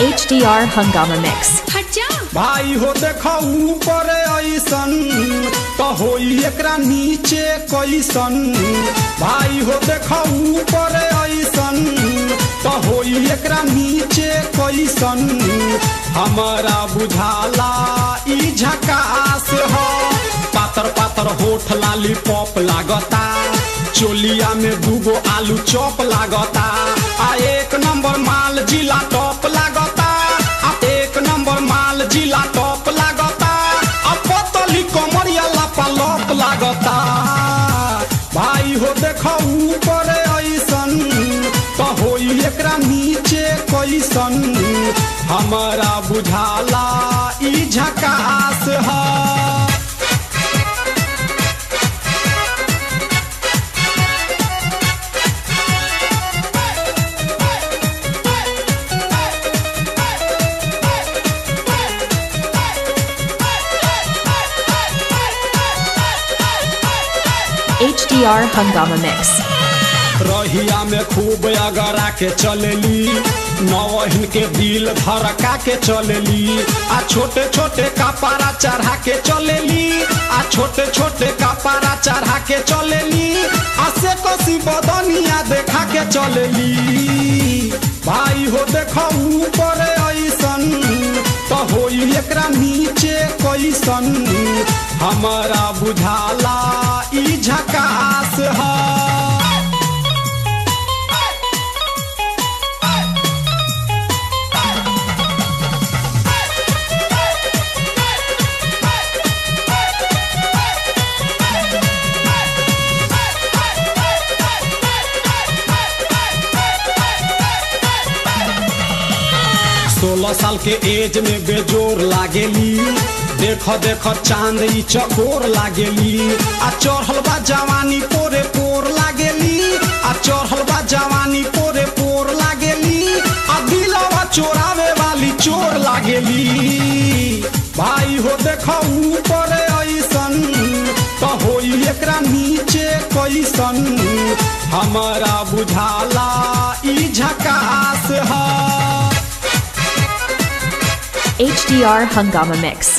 HDR Hungama Mix। हट जा भाई हो देखो ऊपर ऐसन तो होई एकरा नीचे कैसन। भाई हो देखो ऊपर ऐसन तो होई एकरा नीचे कैसन। हमारा बुझाला ई झकास हो। पातर पातर होठ लाली पॉप लागता। चोलिया में दूगो आलू चॉप लागता। आ एक नंबर माल जिला टॉप लागता। आ एक नंबर माल जिला टॉप लागता। आ पतली कमरिया लापा लॉप लागता। भाई हो देखो ऊपर ऐसन तो होई एकरा नीचे कैसन। हमारा बुझाला ई झकास है। HDR Hungama Mix। रहिया में खूब अगरा के चलेली। नवहिन के दिल धड़का के चलेली। आ छोटे छोटे कपड़ा चढ़ा के चलेली। आ छोटे छोटे कपड़ा चढ़ा के चलेली। आ से कसी बदनिया देखा के चलेली। भाई हो देखो ऊपर ऐसन तो होई एकरा नीचे कैसन। हमारा बुझाला ई झकास है। सोलह साल के एज में बेजोर लागेली। देखो देखो चांद ई चकोर लागेली। आ चढ़ल बा जवानी पोरे पोर लागेली। आ चढ़ल बा जवानी पोरे पोर लागेली। आ दिलवा चोरावे वाली चोर लागेली। भाई हो देखो ऊपर ऐसन तो होई एकरा नीचे कैसन। हमारा बुझाला ई झकास है। HDR Hungama Mix।